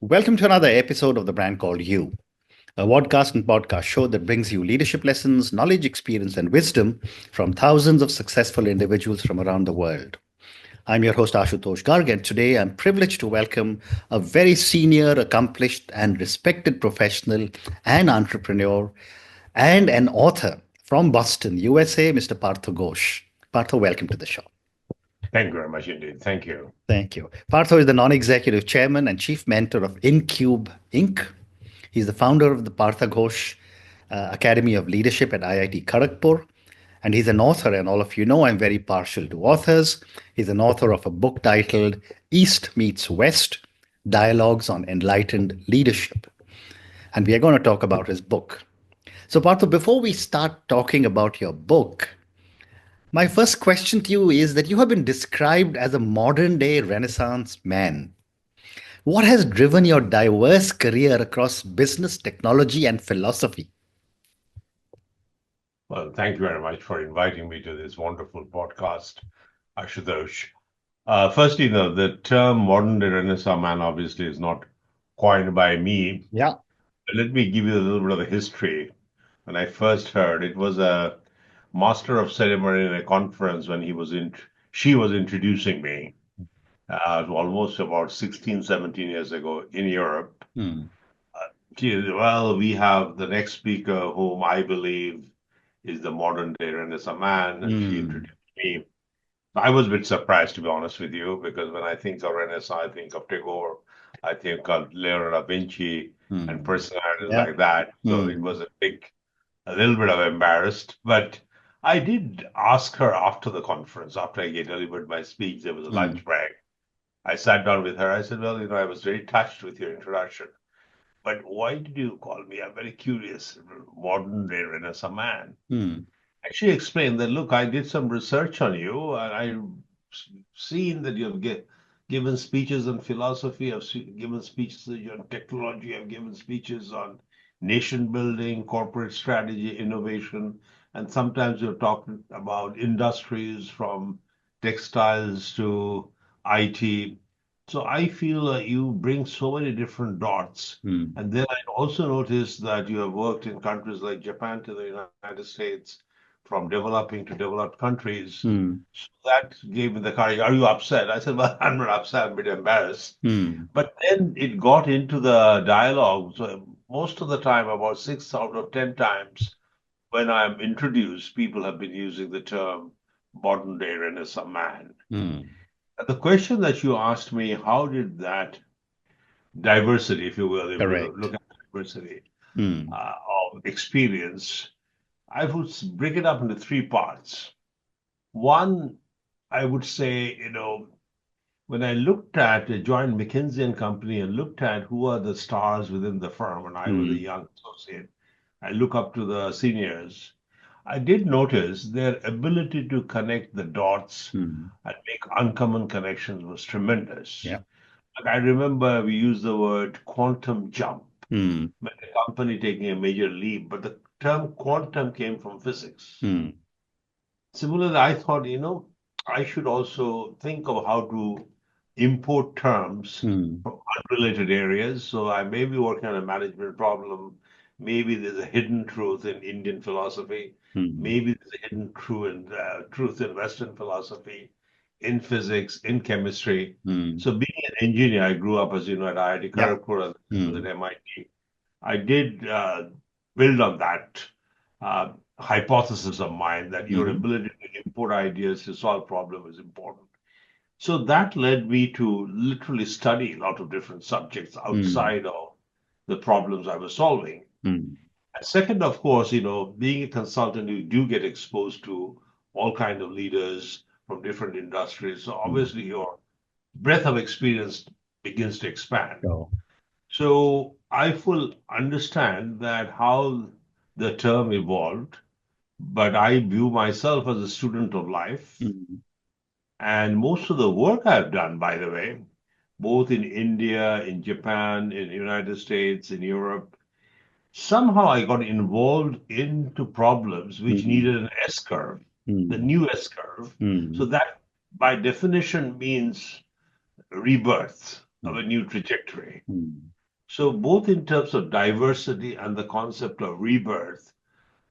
Welcome to another episode of The Brand Called You, a podcast and podcast show that brings you leadership lessons, knowledge, experience, and wisdom from thousands of successful individuals from around the world. I'm your host, Ashutosh Garg, and today I'm privileged to welcome a very senior, accomplished, and respected professional and entrepreneur and an author from Boston, USA, Mr. Partho Ghosh. Partho, welcome to the show. Thank you very much indeed. Thank you. Thank you. Partho is the non-executive chairman and chief mentor of InCube Inc. He's the founder of the Partha Ghosh Academy of Leadership at IIT Kharagpur. And he's an author, and all of you know I'm very partial to authors. He's an author of a book titled East Meets West, Dialogues on Enlightened Leadership. And we are going to talk about his book. So, Partho, before we start talking about your book, my first question to you is that you have been described as a modern day Renaissance man. What has driven your diverse career across business, technology, and philosophy? Well, thank you very much for inviting me to this wonderful podcast, Ashutosh. Firstly, the term modern day Renaissance man obviously is not coined by me. Yeah. Let me give you a little bit of the history. When I first heard, it was a master of ceremony in a conference when she was introducing me. Almost about 16, 17 years ago in Europe. Hmm. Well, we have the next speaker, whom I believe is the modern day Renaissance man, and she Hmm. introduced me. I was a bit surprised, to be honest with you, because when I think of Renaissance, I think of Tagore, I think of Leonardo da Vinci, and Hmm. personalities Yeah. like that. So it Hmm. was a little bit of embarrassed. But I did ask her after the conference, after I delivered my speech, there was a Hmm. lunch break. I sat down with her. I said, well, I was very touched with your introduction. But why did you call me? I'm very curious, modern day Renaissance man. Hmm. Actually explained that, look, I did some research on you and I've seen that you have given speeches on philosophy, given speeches on technology, I've given speeches on nation building, corporate strategy, innovation, and sometimes you're talking about industries from textiles to IT. So I feel you bring so many different dots. Hmm. And then I also noticed that you have worked in countries like Japan to the United States, from developing to developed countries. Hmm. So that gave me the courage. Are you upset? I said, well, I'm not upset, I'm a bit embarrassed. Hmm. But then it got into the dialogue. So most of the time, about 6 out of 10 times, when I'm introduced, people have been using the term modern day Renaissance man. Hmm. The question that you asked me, how did that diversity, if you will, if we Correct. look at diversity Hmm. of experience, I would break it up into three parts. One, I would say, when I looked at joined McKinsey and Company and looked at who are the stars within the firm, and I was a Hmm. young associate, I look up to the seniors. I did notice their ability to connect the dots Hmm. and make uncommon connections was tremendous. Yeah. Like I remember we used the word quantum jump Hmm. when the company taking a major leap, but the term quantum came from physics. Hmm. Similarly, I thought, I should also think of how to import terms Hmm. from unrelated areas. So I may be working on a management problem. Maybe there's a hidden truth in Indian philosophy. Hmm. Maybe there's a hidden truth in Western philosophy, in physics, in chemistry. Hmm. So being an engineer, I grew up, as you know, at IIT Yeah. Kharagpur and then was Hmm. at MIT. I did build on that hypothesis of mine that your Hmm. ability to import ideas to solve problems is important. So that led me to literally study a lot of different subjects Hmm. outside of the problems I was solving. Hmm. And second, of course, being a consultant, you do get exposed to all kinds of leaders from different industries. So Hmm. obviously your breadth of experience begins to expand. So. So I full understand that how the term evolved, but I view myself as a student of life. Hmm. And most of the work I've done, by the way, both in India, in Japan, in the United States, in Europe, somehow I got involved into problems which Hmm. needed an S curve, the Hmm. new S curve. So Hmm. that by definition means rebirth of Hmm. a new trajectory. Hmm. So both in terms of diversity and the concept of rebirth,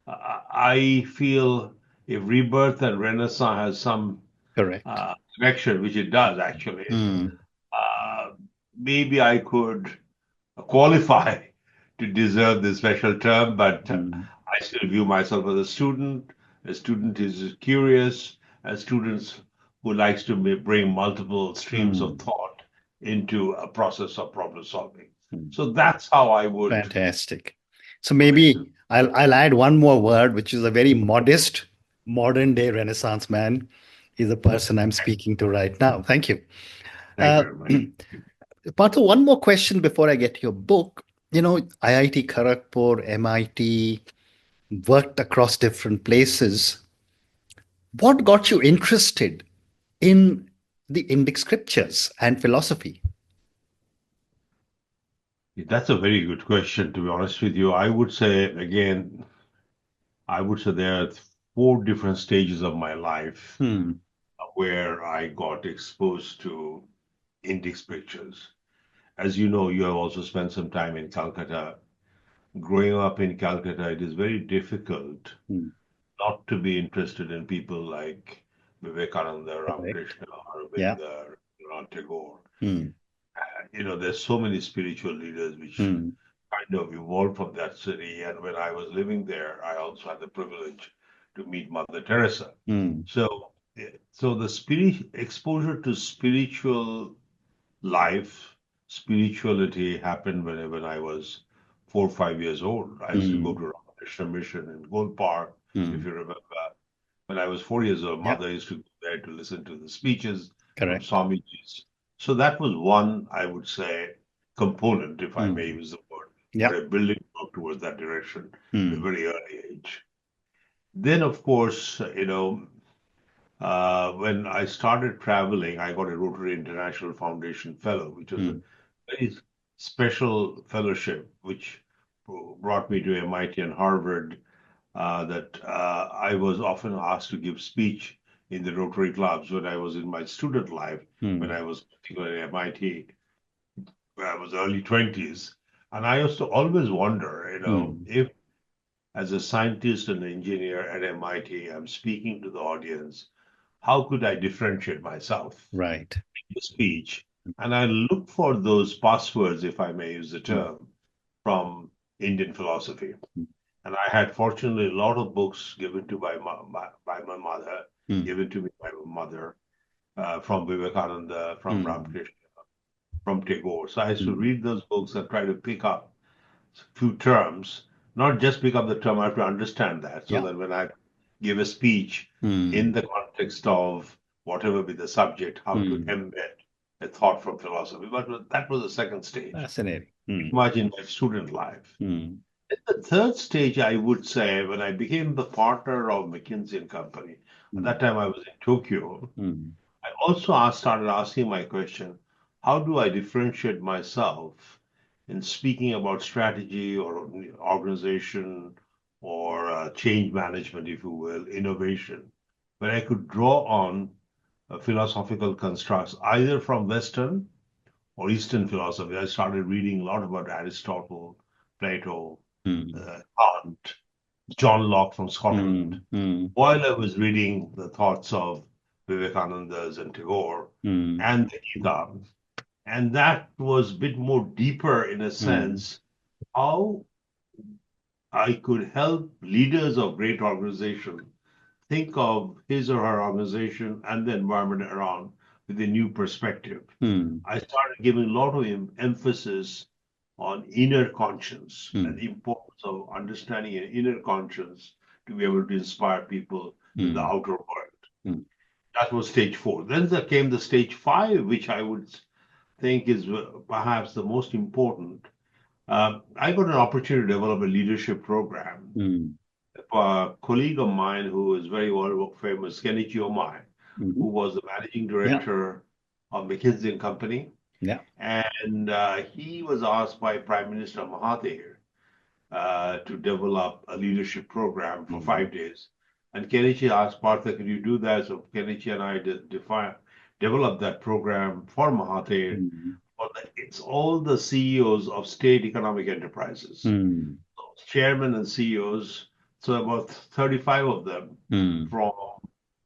I feel if rebirth and renaissance has some Correct. connection, which it does actually, Mm, uh, maybe I could qualify to deserve this special term, but mm, I still view myself as a student. A student is curious, a student who likes to bring multiple streams of mm, thought into a process of problem solving. mm. So that's how I would Fantastic. So put it. maybe I'll add one more word, which is a very modest modern day Renaissance man. Is the person I'm speaking to right now. Thank you. Thank you Uh, very much. Partha, one more question before I get to your book. IIT Kharagpur, MIT, worked across different places. What got you interested in the Indic scriptures and philosophy? That's a very good question, to be honest with you. I would say there are four different stages of my life Hmm. where I got exposed to Indic scriptures. As you know, you have also spent some time in Calcutta. Growing up in Calcutta, it is very difficult Hmm. not to be interested in people like Vivekananda, Correct. Ramakrishna, Yeah. Aurobindo, Rabindranath Tagore. Hmm. There's so many spiritual leaders which Hmm. kind of evolved from that city. And when I was living there, I also had the privilege to meet Mother Teresa. Hmm. So the spirit exposure to spiritual life, spirituality happened when I was 4 or 5 years old. I used to go Hmm. to Ramakrishna Mission in Gold Park, if Hmm. you remember. When I was 4 years old, Yeah. mother used to go there to listen to the speeches from Correct. Swamiji's. So that was one, I would say, component, if I may Hmm. use the word, Yeah. or a building block towards that direction at a Hmm. very early age. Then, of course, when I started traveling, I got a Rotary International Foundation Fellow, which was a Hmm. very special fellowship, which brought me to MIT and Harvard. That I was often asked to give speech in the Rotary clubs when I was in my student life, when Hmm. I was particularly at MIT, where I was early 20s. And I used to always wonder, Hmm. if as a scientist and engineer at MIT, I'm speaking to the audience, how could I differentiate myself Right. in the speech? And I look for those passwords, if I may use the Hmm. term, from Indian philosophy. And I had fortunately a lot of books given to by my mother, Hmm. given to me by my mother, from Vivekananda, from Hmm. Ramakrishna, from Tagore. So I used to Hmm. read those books and try to pick up a few terms, not just pick up the term, I have to understand that so Yeah. that when I give a speech in Hmm. the context of whatever be the subject, how to Hmm. embed a thought from philosophy. But that was the second stage, Fascinating. Hmm. much in my student life. Hmm. The third stage, I would say, when I became the partner of McKinsey and Company, at Hmm. that time I was in Tokyo, Hmm. I also started asking my question, how do I differentiate myself in speaking about strategy or organization or change management, if you will, innovation, where I could draw on philosophical constructs either from Western or Eastern philosophy. I started reading a lot about Aristotle, Plato, Hmm. Kant, John Locke from Scotland, Hmm. Hmm. while I was reading the thoughts of Vivekananda's and Tagore Hmm. and the Gita. And that was a bit more deeper in a Hmm. sense, how I could help leaders of great organizations think of his or her organization and the environment around with a new perspective. Hmm. I started giving a lot of emphasis on inner conscience and Hmm. the importance of understanding an inner conscience to be able to inspire people in the Hmm. outer world. Hmm. That was stage four. Then there came the stage five, which I would think is perhaps the most important. I got an opportunity to develop a leadership program. Hmm. A colleague of mine who is very well famous, Kenichi Omai, Hmm. who was the managing Yeah. director of McKinsey and Company, Yeah. and he was asked by Prime Minister Mahathir to develop a leadership program for Hmm. 5 days. And Kenichi asked Partha, can you do that? So Kenichi and I developed that program for Mahathir Hmm. It's all the CEOs of state economic enterprises, Mm. chairmen and CEOs. So about 35 of them Mm. from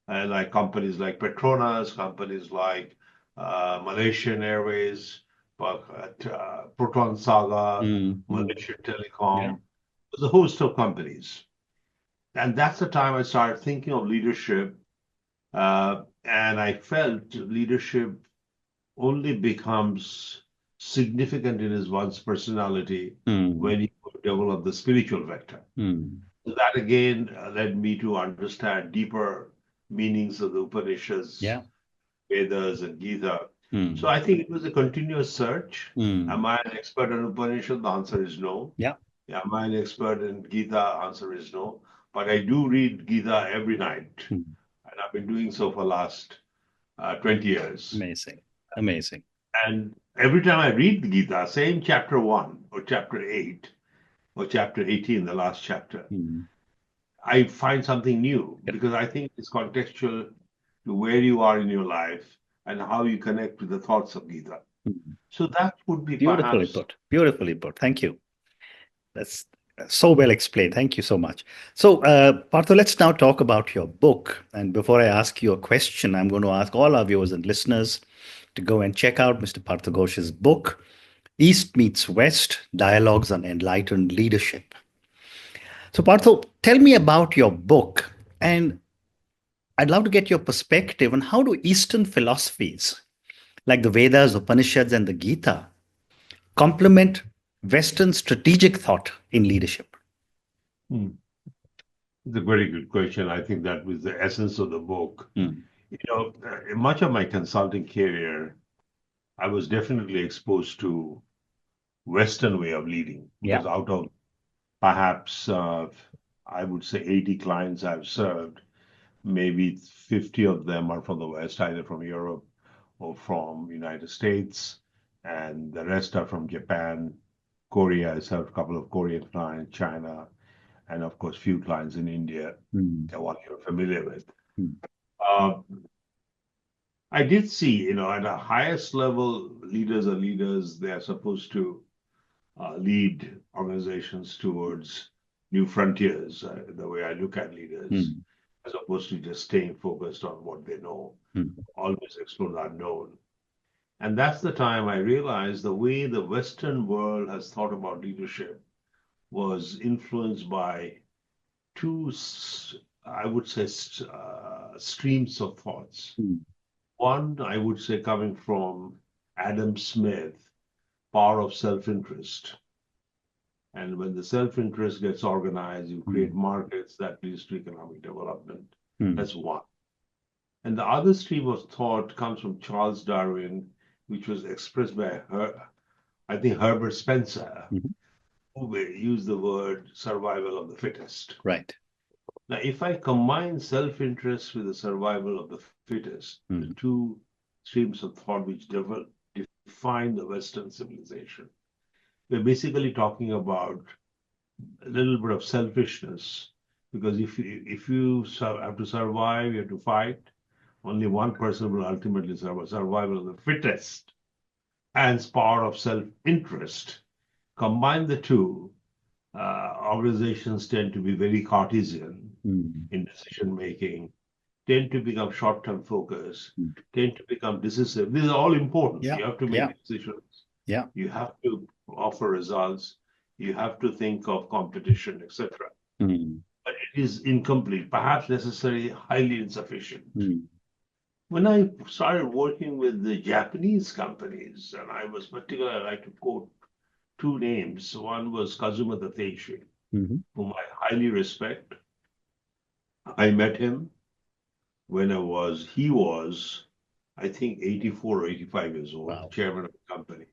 like companies like Petronas, companies like Malaysian Airways, Proton Saga, Mm. Mm. Malaysian Yeah. Telecom. There's a host of companies. And that's the time I started thinking of leadership. And I felt leadership only becomes significant in his one's personality Mm. when you develop the spiritual vector. Mm. So that again led me to understand deeper meanings of the Upanishads, Yeah. Vedas, and Gita. So Mm. I think it was a continuous search. Am Mm. I an expert in Upanishad? The answer is no. Yeah. Am I an expert in Gita? Answer is no. But I do read Gita every night, Mm. and I've been doing so for last 20 years. Amazing. Amazing. And every time I read the Gita, say in chapter 1 or chapter 8 or chapter 18, the last chapter, Mm. I find something new Yeah. because I think it's contextual to where you are in your life and how you connect with the thoughts of Gita. Mm. So that would be Beautifully perhaps put. Beautifully put. Thank you. That's so well explained. Thank you so much. So, Partho, let's now talk about your book. And before I ask you a question, I'm going to ask all our viewers and listeners to go and check out Mr. Partho Ghosh's book, East Meets West, Dialogues on Enlightened Leadership. So, Partho, tell me about your book. And I'd love to get your perspective on how do Eastern philosophies, like the Vedas, Upanishads, and the Gita, complement Western strategic thought in leadership? Hmm. It's a very good question. I think that was the essence of the book. Mm. Much of my consulting career, I was definitely exposed to Western way of leading Yeah. because out of perhaps I would say 80 clients I've served, maybe 50 of them are from the West, either from Europe or from United States, and the rest are from Japan, Korea. I served a couple of Korean clients, China, and of course, few clients in India, Mm. the one you're familiar with. Mm. Uh, I did see, at a highest level, leaders are leaders. They are supposed to lead organizations towards new frontiers, the way I look at leaders, Mm. as opposed to just staying focused on what they know, Mm. always explore the unknown. And that's the time I realized the way the Western world has thought about leadership was influenced by two, I would say, streams of thoughts. Mm. One, I would say, coming from Adam Smith, Power of Self-Interest. And when the self-interest gets organized, you create Mm. markets that leads to economic development. Mm. That's one. And the other stream of thought comes from Charles Darwin, which was expressed by I think Herbert Spencer, Mhm. who used the word survival of the fittest. Right. Now, if I combine self-interest with the survival of the fittest, the Mm. two streams of thought which define the Western civilization, we're basically talking about a little bit of selfishness, because if you have to survive, you have to fight. Only one person will ultimately survive. Survival of the fittest and power of self-interest. Combine the two, organizations tend to be very Cartesian Mm. in decision making, tend to become short-term focused, Mm. tend to become decisive. These are all important. Yeah. You have to Yeah. make decisions. Yeah. You have to offer results. You have to think of competition, etc. Mm. But it is incomplete, perhaps necessary, highly insufficient. Mm. When I started working with the Japanese companies, and I was particularly like to quote two names. One was Kazuma Tateishi, Mhm. whom I highly respect. I met him when he was, I think, 84 or 85 years old, Wow. chairman of the company,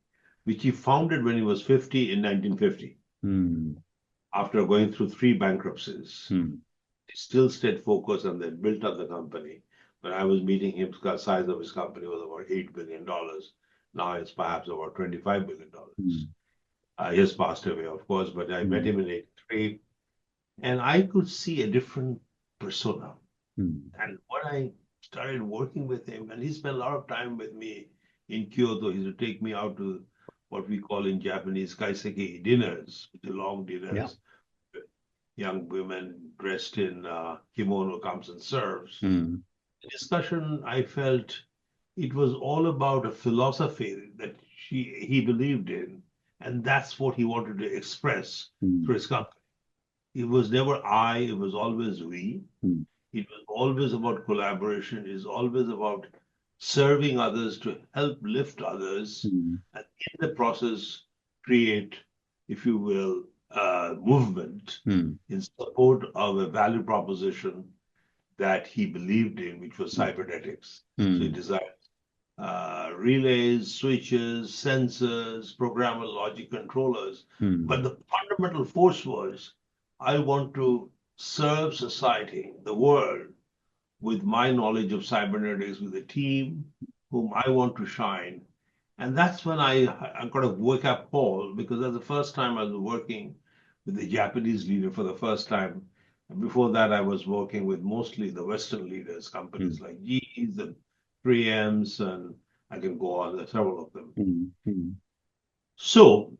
which he founded when he was 50 in 1950, Mm. after going through three bankruptcies. Mm. He still stayed focused and then built up the company. When I was meeting him, the size of his company was about $8 billion. Now it's perhaps about $25 billion. Mm. He has passed away, of course, but I met Mm. him in 83 and I could see a different persona. Mm. And when I started working with him, and he spent a lot of time with me in Kyoto. He used to take me out to what we call in Japanese kaiseki dinners, the long Yeah. dinners. Young women dressed in kimono comes and serves. Mm. The discussion, I felt it was all about a philosophy that he believed in, and that's what he wanted to express Mm. through his company. It was never I, it was always we. Mm. It was always about collaboration, it's always about serving others to help lift others, Mm. and in the process, create, if you will, movement Mm. in support of a value proposition that he believed in, which was Mm. cybernetics. So he Mm. designed relays, switches, sensors, programmable logic controllers. Mm. But the fundamental force was, I want to serve society, the world, with my knowledge of cybernetics, with a team whom I want to shine. And that's when I got a wake up call, because that's the first time I was working with the Japanese leader for the first time. And before that, I was working with mostly the Western leaders, companies Mm. like GE's and 3M's, and I can go on, there are several of them. Mm. Mm. So,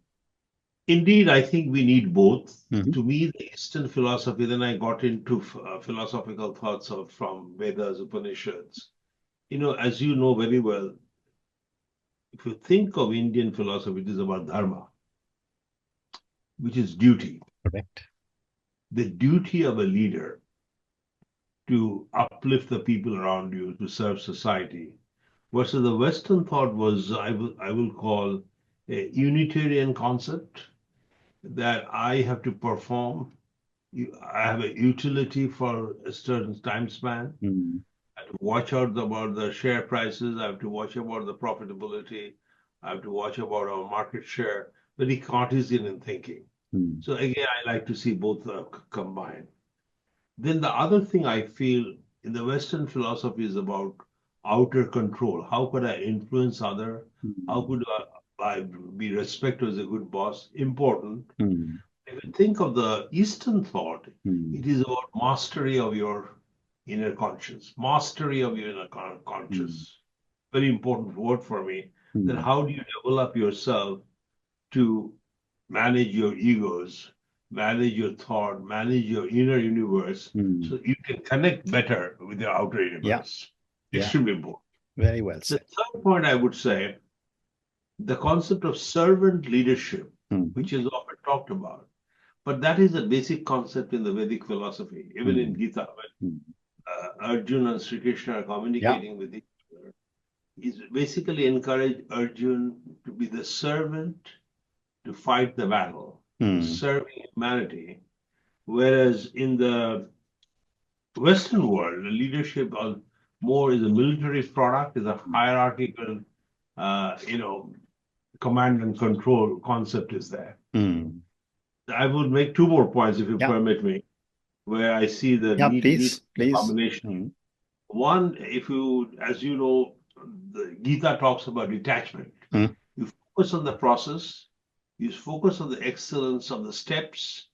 indeed, I think we need both. Mhm. To me, the Eastern philosophy, then I got into philosophical thoughts from Vedas, Upanishads. As you know very well, if you think of Indian philosophy, it is about dharma, which is duty. Correct. The duty of a leader to uplift the people around you, to serve society. Versus the Western thought was, I will call a Unitarian concept that I have to perform. I have a utility for a certain time span. Mm. I have to watch out about the share prices. I have to watch about the profitability. I have to watch about our market share. Very Cartesian in thinking. Mm. So again, I like to see both combined. Then the other thing I feel in the Western philosophy is about outer control. How could I influence other? How Mm. could I be respected as a good boss? Important. Mm. If you think of the Eastern thought, Mm. it is about mastery of your inner conscience, mastery of your inner Mm. conscious. Very important word for me. Then Mm. how do you develop yourself to manage your egos, manage your thought, manage your inner universe, Mm. so you can connect better with your outer Yeah. universe? Yeah. Extremely important. Very well The said. third point I would say, the concept of servant leadership, Mhm. which is often talked about. But that is a basic concept in the Vedic philosophy, even in Mm. Gita, when Mm. Arjuna and Sri Krishna are Yeah. communicating with each other. He's basically encouraged Arjuna to be the servant to fight the battle, to Mm. serve humanity. Whereas in the Western world, the leadership more is a military product, is a hierarchical, uh, you know, command and control concept is there. Mm. I will make two more points, if you Yeah. permit me, where I see the Yeah. need Please. Please. combination. Mm. One, as you know, the Gita talks about detachment. Mm. You focus on the process, you focus on the excellence of the steps,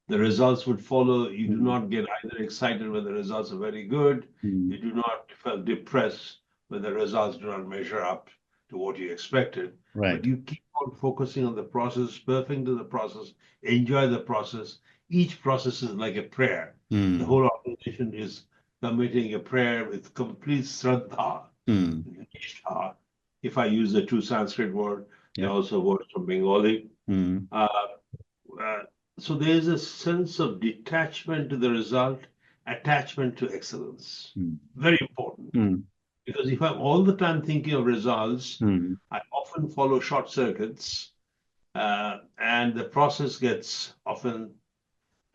the results would follow. You do Mm. not get either excited when the results are very good. Mm. You do not feel depressed when the results do not measure up to what you expected. Right. But you keep on focusing on the process, perfecting the process, enjoy the process. Each process is like a prayer. The Mm. whole organization is committing a prayer with complete shraddha, Mm. nishtha. If I use the two Sanskrit word, they Yeah. also words from Bengali. Mm. Uh, uh, so there is a sense of detachment to the result, attachment to excellence. Mm. Very important. Mm. Because if I'm all the time thinking of results, Mm. I often follow short circuits, and the process gets often,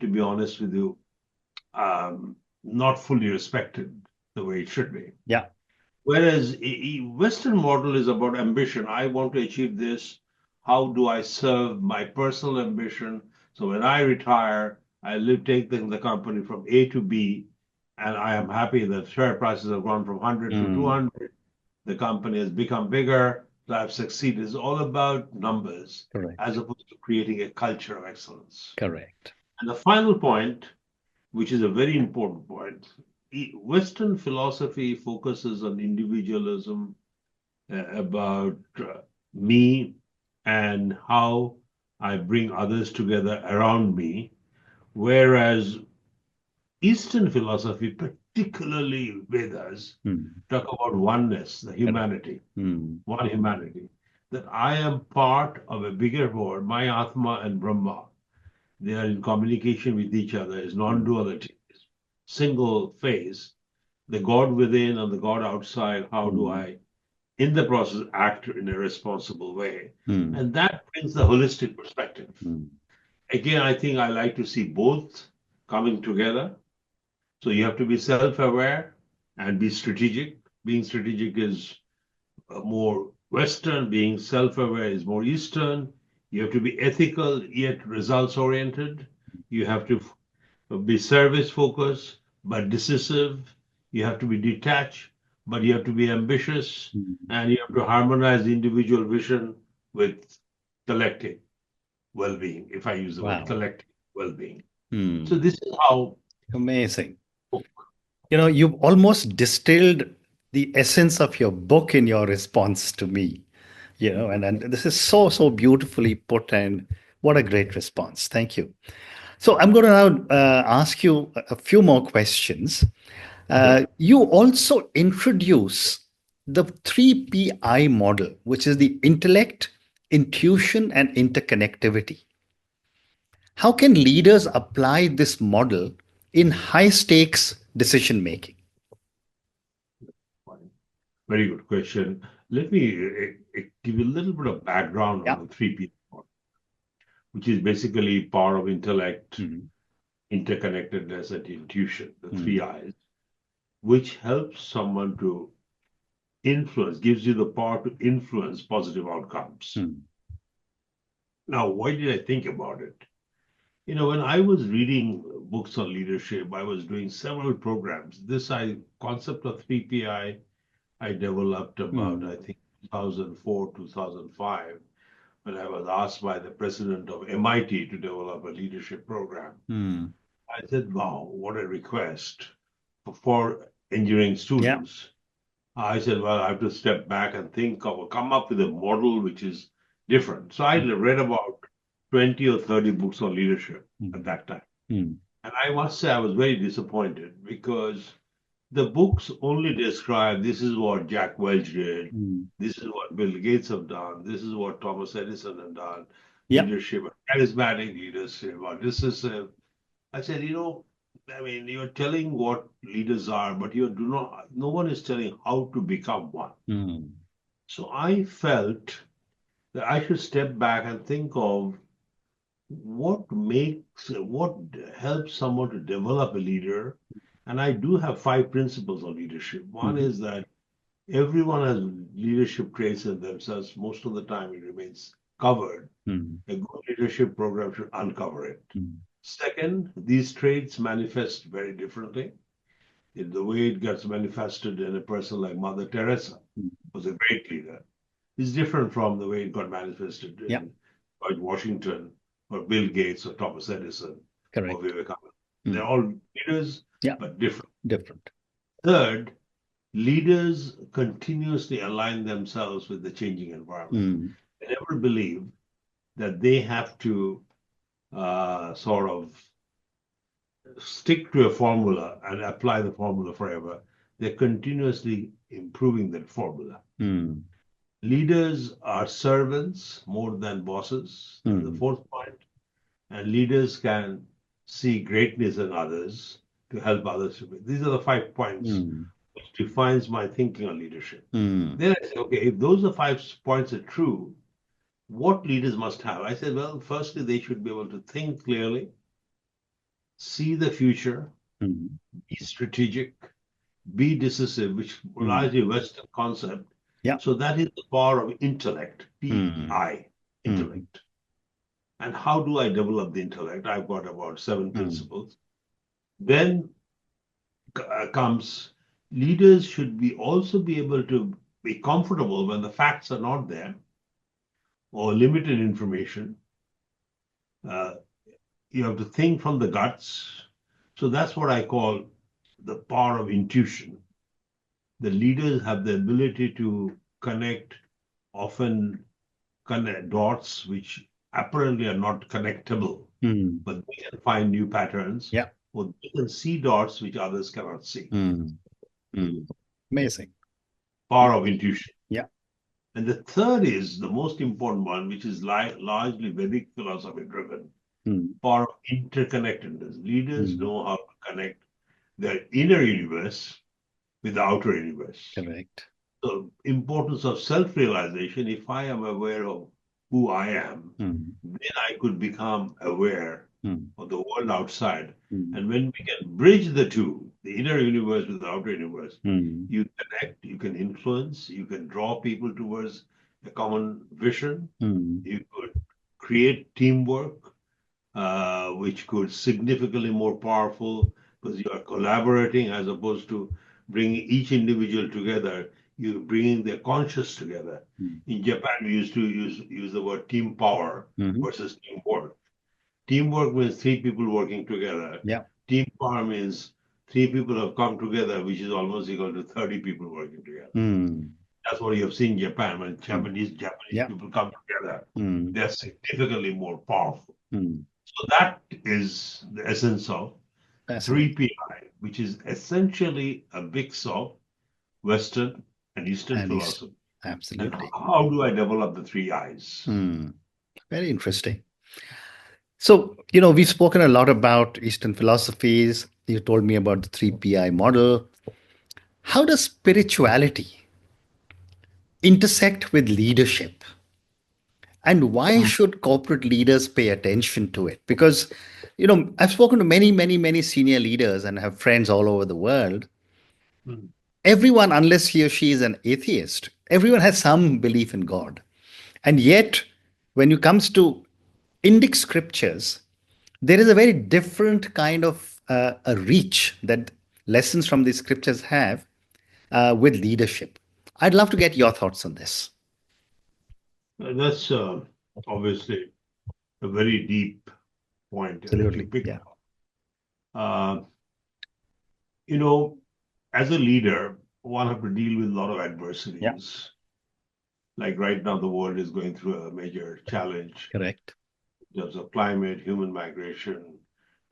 to be honest with you, not fully respected the way it should be. Yeah. Whereas Western model is about ambition. I want to achieve this. How do I serve my personal ambition? So when I retire, I take the company from A to B, and I am happy that share prices have gone from 100 to Mm. 200. The company has become bigger. So I've succeeded. It's all about numbers Correct. as opposed to creating a culture of excellence. Correct. And the final point, which is a very important point, Western philosophy focuses on individualism, about me and how I bring others together around me. Whereas Eastern philosophy, particularly Vedas, Mm. talk about oneness, the Correct. humanity, Mm. one humanity, that I am part of a bigger world. My Atma and Brahma, they are in communication with each other, is Mm. non-duality, single phase, the God within and the God outside. How do Mm. I, in the process, act in a responsible way? Mm. And that brings the holistic perspective. Mm. Again, I think I like to see both coming together. So you have to be self-aware and be strategic. Being strategic is more Western, being self-aware is more Eastern. You have to be ethical yet results-oriented. You have to be service-focused but decisive. You have to be detached, but you have to be ambitious, Mm. and you have to harmonize the individual vision with collective well-being, if I use the word Wow. collective well-being. So Mm. this is how. Amazing. You've almost distilled the essence of your book in your response to me, and this is so, so beautifully put, and what a great response. Thank you. So I'm going to now ask you a few more questions. Okay. You also introduce the 3PI model, which is the intellect, intuition, and interconnectivity. How can leaders apply this model in high stakes decision making? Fine. Very good question. Let me give you a little bit of background on Yeah. the 3P, which is basically power of intellect, Mhm. interconnectedness, and intuition, the three Mm. I's, which helps someone to influence, gives you the power to influence positive outcomes. Mm. Now, why did I think about it? When I was reading books on leadership, I was doing several programs. This concept of 3PI developed about, Mm. I think, 2004, 2005, when I was asked by the president of MIT to develop a leadership program. Mm. I said, wow, what a request for engineering Yeah. students. I said, well, I have to step back and come up with a model which is different. So I Mm. read about 20 or 30 books on leadership at Mm. that time. Mm. And I must say, I was very disappointed because the books only describe this is what Jack Welch did, Mm. this is what Bill Gates have done, this is what Thomas Edison have done, Yeah. leadership, charismatic leadership, or decisive. I said, I mean, you're telling what leaders are, but no one is telling how to become one. Mm. So I felt that I should step back and think of what helps someone to develop a leader. And I do have 5 principles of leadership. One Mm. is that everyone has leadership traits in themselves. Most of the time, it remains covered. Mm. A good leadership program should uncover it. Mm. Second, these traits manifest very differently. The way it gets manifested in a person like Mother Teresa, Mm. was a great leader, is different from the way it got manifested Yeah. in George Washington or Bill Gates or Thomas Edison or Correct. Vivekananda. They're Mm. all leaders, Yeah. but different. Different. Third, leaders continuously align themselves with the changing environment. Mm. They never believe that they have to sort of stick to a formula and apply the formula forever. They're continuously improving that formula. Mm. Leaders are servants more than bosses. That's the Mm. fourth point. And leaders can see greatness in others to help others. These are the 5 points Mm. which defines my thinking on leadership. Mm. Then I said, okay, if those are 5 points are true, what leaders must have? I said, well, firstly, they should be able to think clearly, see the future, Mm. be strategic, be decisive, which Mm. largely Western concept. Yeah. So that is the power of intellect, Mm. PI, Mm. intellect. And how do I develop the intellect? I've got about 7 principles. Then comes leaders should be also be able to be comfortable when the facts are not there or limited information. Uh, you have to think from the guts. So that's what I call the power of intuition. The leaders have the ability to connect often connect dots which apparently are not connectable, Mm. but they can find new patterns, Yeah. or they can see dots which others cannot see. Mm. Mm. Amazing. Power of intuition. Yeah. And the third is the most important one, which is largely Vedic philosophy driven. Mm. Power of interconnectedness. Leaders Mm. know how to connect their inner universe with the outer universe. Correct. So, importance of self-realization. If I am aware of who I am, Mm. then I could become aware Mm. of the world outside. Mm. And when we can bridge the two, the inner universe with the outer universe, Mm. you connect, you can influence, you can draw people towards a common vision. Mm. You could create teamwork, which could significantly more powerful because you are collaborating as opposed to bringing each individual together. You're bringing their conscious together. Mm. In Japan, we used to use the word team power Mhm. versus teamwork. Teamwork means three people working together. Yeah. Team power means three people have come together, which is almost equal to 30 people working together. Mm. That's what you have seen in Japan. When Japanese Yeah. people come together, Mm. they're significantly more powerful. Mm. So that is the essence of Fascinating. 3PI, which is essentially a mix of Western and Eastern And it's philosophy. And absolutely. how do I develop the three I's? Mm. Very interesting. So, we've spoken a lot about Eastern philosophies. You told me about the 3PI model. How does spirituality intersect with leadership? And why should corporate leaders pay attention to it? Because, I've spoken to many, many, many senior leaders and have friends all over the world. Hmm. Everyone, unless he or she is an atheist, everyone has some belief in God. And yet, when it comes to Indic scriptures, there is a very different kind of a reach that lessons from these scriptures have with leadership. I'd love to get your thoughts on this. That's obviously a very deep point that you Absolutely. picked Yeah. up. You know, as a leader, one have to deal with a lot of Yeah. adversities. Like right now, the world is going through a major challenge Correct. in terms of climate, human migration,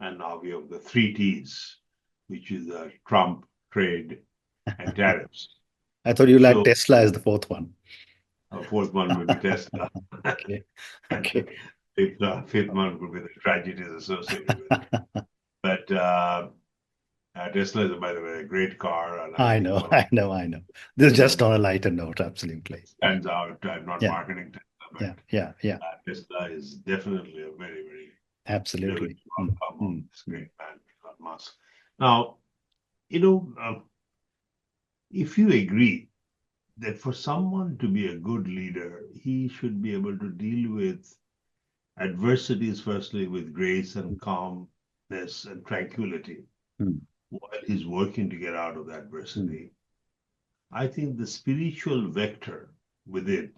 and now we have the three T's, which is Trump, trade, and tariffs. I thought you like So Tesla as the fourth one. a fourth one will be Tesla, Okay. and Okay. fifth one will be the tragedies associated with it. But Tesla is, by the way, a great car, and I I think know. one of I know. I know. This is just on a lighter note. Absolutely. stands out. I'm not Yeah. marketing Tesla, Yeah. but Yeah. Yeah. Tesla is definitely a very, very innovative Absolutely. outcome of Mm. this great man, Elon Musk. Now, you know, if you agree that for someone to be a good leader, he should be able to deal with adversities, firstly, with grace and calmness and tranquility Mm. while he's working to get out of the Mm. adversity. I think the spiritual vector within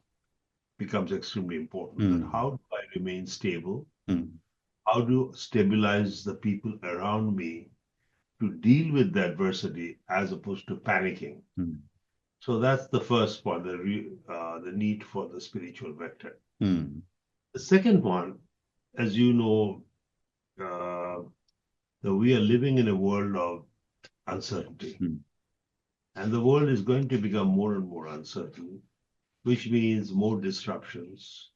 becomes extremely important. That Mm. how do I remain stable? Mm. How to stabilize the people around me to deal with the adversity as opposed to panicking. Mm. So that's the first point, the need for the spiritual vector. Mm. The second one, as you know, uh, that we are living in a world of uncertainty. Mm. And the world is going to become more and more uncertain, which means more disruptions,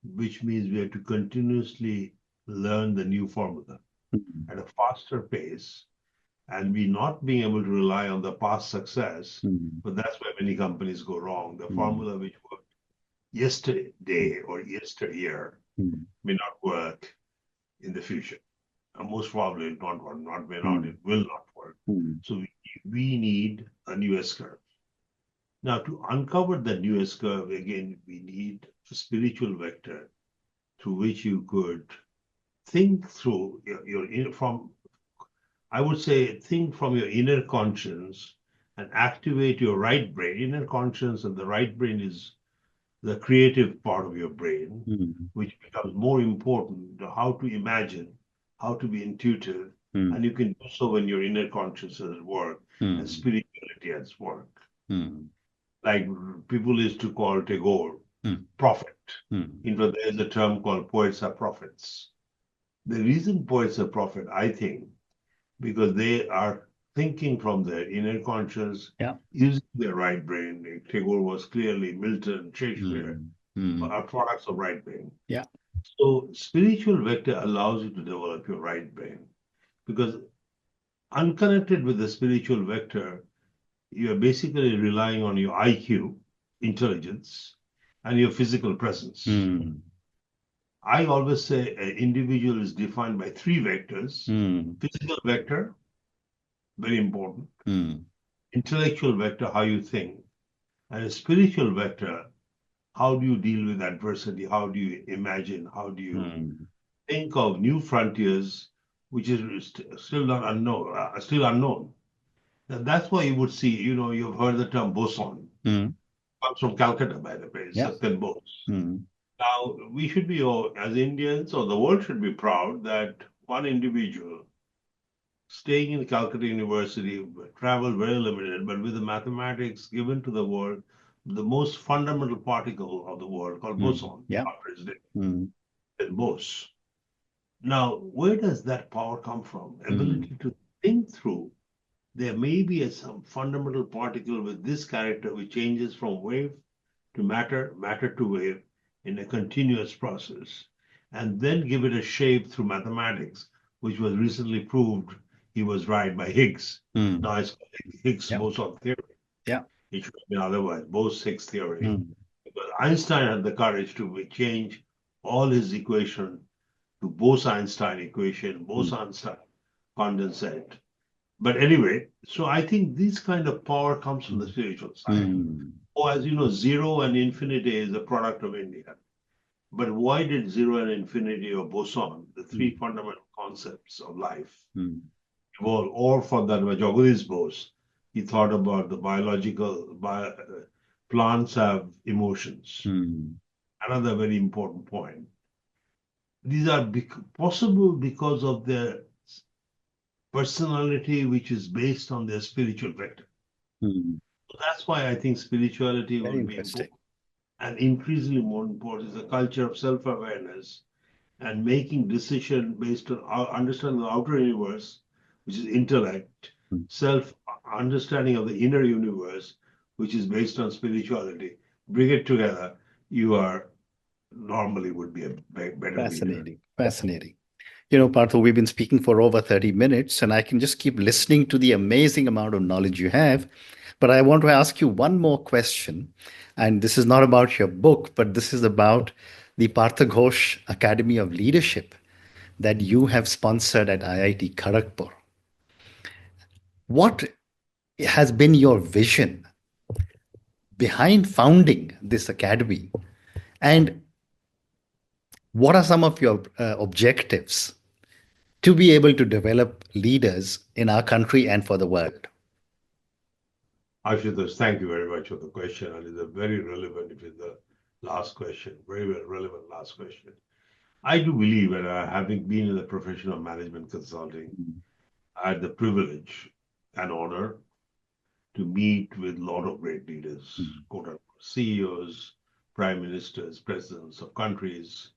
which means we have to continuously learn the new formula Mm. at a faster pace, and we not being able to rely on the past success. Mm. But that's where many companies go wrong. The Mm. formula which worked yesterday or yesteryear Mm. may not work in the future. And most probably it not work, not may not, Mm. it will not work. Mm. So we need a new S-curve. Now, to uncover the new S-curve, again, we need a spiritual vector through which you could think through I would say, think from your inner conscience and activate your right brain. Inner conscience and the right brain is the creative part of your brain, Mm. which becomes more important. How to imagine, how to be intuitive, Mm. and you can do so when your inner conscience is at work and Mm. spirituality at work. Mm. like people used to call Tagore mm, prophet. mm, In fact, there is a term called poets are prophets. The reason poets are prophet, I think, because they are thinking from their inner conscience, yeah. using their right brain. Tagore was clearly Milton, Shakespeare, Mm, mm, are products of right brain. yeah. So spiritual vector allows you to develop your right brain because unconnected with the spiritual vector, you are basically relying on your IQ, intelligence, and your physical presence. Mm, I always say an individual is defined by three vectors: mm, physical vector, very important, mm, intellectual vector, how you think, and a spiritual vector, how do you deal with adversity? How do you imagine? How do you mm, think of new frontiers, which is still not unknown, still unknown? And that's why you would see, you've heard the term boson. mm, Comes from Calcutta, by the way, yeah. Satyan Bose. Mm, Now, we should be, as Indians, or the world should be proud that one individual staying in Calcutta University, travel very limited, but with the mathematics given to the world, the most fundamental particle of the world called boson, yeah. after his death, Mm, Bose. Now, where does that power come from? mm, Ability to think through. There may be some fundamental particle with this character which changes from wave to matter, matter to wave in a continuous process, and then give it a shape through mathematics, which was recently proved he was right by Higgs. mm, Now it's called Higgs yeah. boson theory. Yeah. It should have been otherwise, Bose-Higgs theory. Mm, Because Einstein had the courage to change all his equation to Bose-Einstein equation, mm, Bose-Einstein condensate. But anyway, so I think this kind of power comes from the mm, spiritual side. mm, Oh, as you know, zero and infinity is a product of India. But why did zero and infinity or boson, the mm, three fundamental concepts of life, mm, evolve? Or for that, Jagadish Bose, he thought about the plants have emotions. mm, Another very important point. These are possible because of their personality, which is based on their spiritual vector. mm. So that's why I think spirituality Very will be interesting. important. And increasingly more important is a culture of self-awareness and making decision based on understanding the outer universe, which is intellect, Mm, self-understanding of the inner universe, which is based on spirituality. Bring it together, you are normally would be a better leader. fascinating. Fascinating. Partha, we've been speaking for over 30 minutes, and I can just keep listening to the amazing amount of knowledge you have. But I want to ask you one more question. And this is not about your book, but this is about the Partha Ghosh Academy of Leadership that you have sponsored at IIT Kharagpur. What has been your vision behind founding this academy? And what are some of your objectives to be able to develop leaders in our country and for the world? Ashutosh, thank you very much for the question. And it's a very relevant, it is the last question, very well relevant last question. I do believe, and having been in the profession of management consulting, I had the privilege and honor to meet with a lot of great leaders, Mm, quote unquote, CEOs, prime ministers, presidents of countries.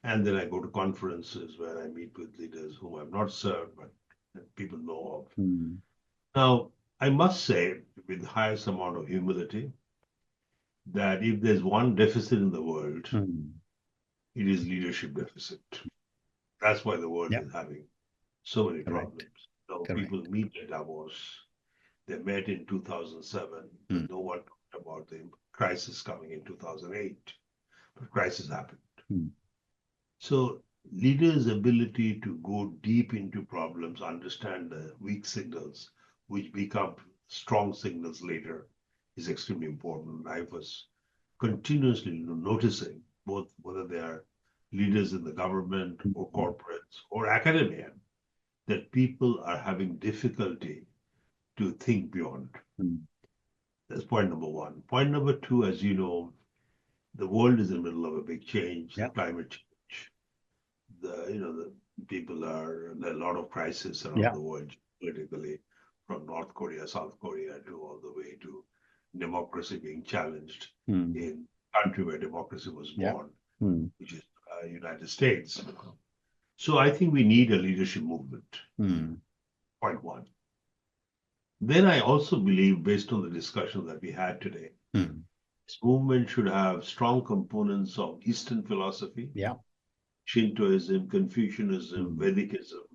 And then I go to conferences where I meet with leaders whom I've not served, but that people know of. mm, Now, I must say, with the highest amount of humility, that if there's one deficit in the world, mm. it is leadership deficit. That's why the world Yeah, is having so many correct, problems. So people correct. meet at Davos. They met in 2007, Mm, but no one talked about the crisis coming in 2008. But crisis happened. mm, So leaders' ability to go deep into problems, understand the weak signals, which become strong signals later, is extremely important. I was continuously noticing both whether they are leaders in the government or mm, corporates or academia, that people are having difficulty to think beyond. mm. That's point number one. Point number two, as you know, the world is in the middle of a big change, the Yeah, climate change. The people are there are a lot of crisis around yeah. the world politically, from North Korea, South Korea, to all the way to democracy being challenged Mm. in a country where democracy was Yeah. born, Mm. which is United States. So I think we need a leadership movement. Mm. Point one. Then I also believe, based on the discussion that we had today, Mm. this movement should have strong components of Eastern philosophy, Yeah. Shintoism, Confucianism, Mm. Vedikism,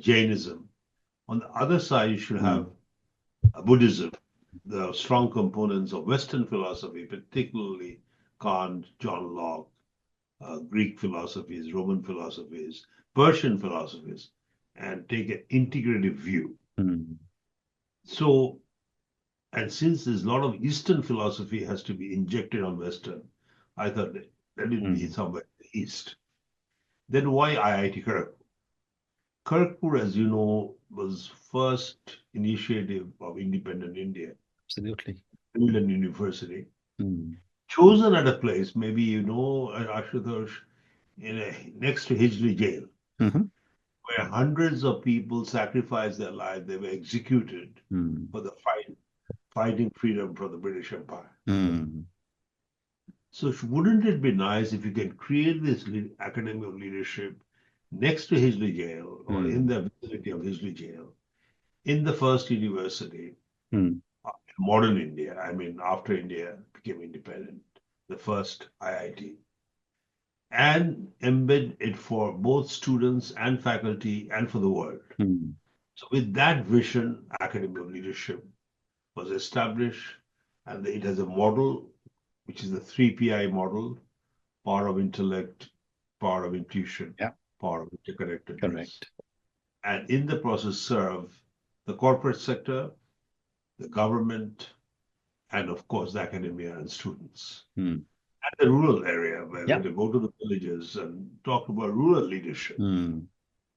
Jainism. On the other side, you should have Buddhism, the strong components of Western philosophy, particularly Kant, John Locke, Greek philosophies, Roman philosophies, Persian philosophies, and take an integrative view. Mm. So, and since there's a lot of Eastern philosophy has to be injected on Western, I thought let it be somewhere in the East. Then why IIT Kharagpur? Kharagpur, as you know, was first initiative of independent India, Absolutely. England University, Mm. chosen at a place, maybe you know, Ashutosh, next to Hijli Jail, Mm-hmm. where hundreds of people sacrificed their lives. They were executed Mm. for the fighting freedom from the British Empire. Mm. So wouldn't it be nice if you can create this Academy of Leadership next to Hijli Jail or in the vicinity of Hijli Jail, in the first university, Mm. modern India, I mean, after India became independent, the first IIT, and embed it for both students and faculty and for the world. Mm. So with that vision, Academy of Leadership was established, and it has a model, which is the 3PI model: power of intellect, power of intuition, Yeah. power of interconnectedness. Correct. And in the process serve the corporate sector, the government, and of course the academia and students. Mm. And the rural area, where Yeah. we go to the villages and talk about rural leadership. Mm.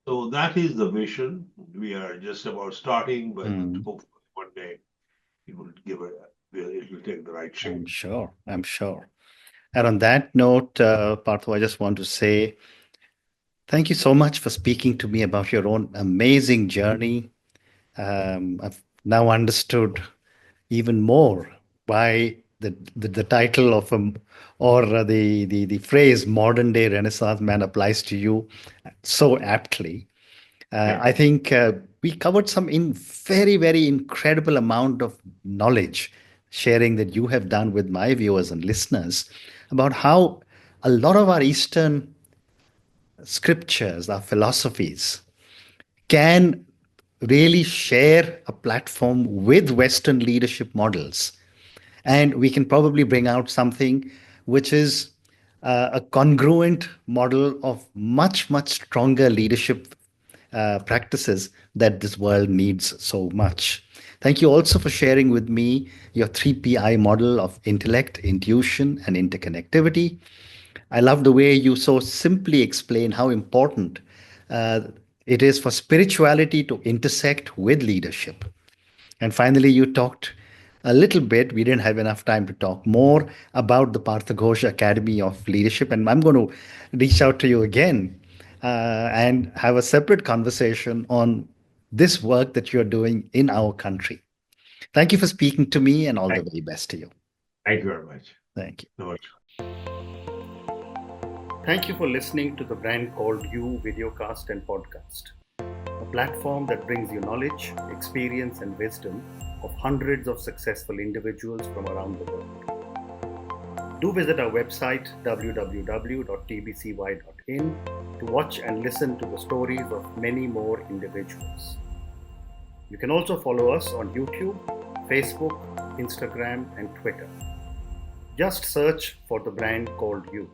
So that is the vision. We are just about starting, but Mm. hopefully one day it will take the right shape. I'm sure. I'm sure. And on that note, Partho, I just want to say thank you so much for speaking to me about your own amazing journey. I've now understood even more why the title of the phrase modern day Renaissance man applies to you so aptly. I think we covered some very incredible amount of knowledge sharing that you have done with my viewers and listeners about how a lot of our Eastern scriptures, our philosophies, can really share a platform with Western leadership models. And we can probably bring out something which is a congruent model of much stronger leadership practices that this world needs so much. Thank you also for sharing with me your 3PI model of intellect, intuition, and interconnectivity. I love the way you so simply explain how important uh, it is for spirituality to intersect with leadership. And finally, you talked a little bit, we didn't have enough time to talk more about the Partha Ghosh Academy of Leadership. And I'm going to reach out to you again and have a separate conversation on this work that you're doing in our country. Thank you for speaking to me, and all the very best to you. Thank you very much. Thank you. Namaskar. Thank you for listening to the Brand Called You videocast and podcast, a platform that brings you knowledge, experience, and wisdom of hundreds of successful individuals from around the world. Do visit our website www.tbcy.in to watch and listen to the stories of many more individuals. You can also follow us on YouTube, Facebook, Instagram, and Twitter. Just search for the Brand Called You.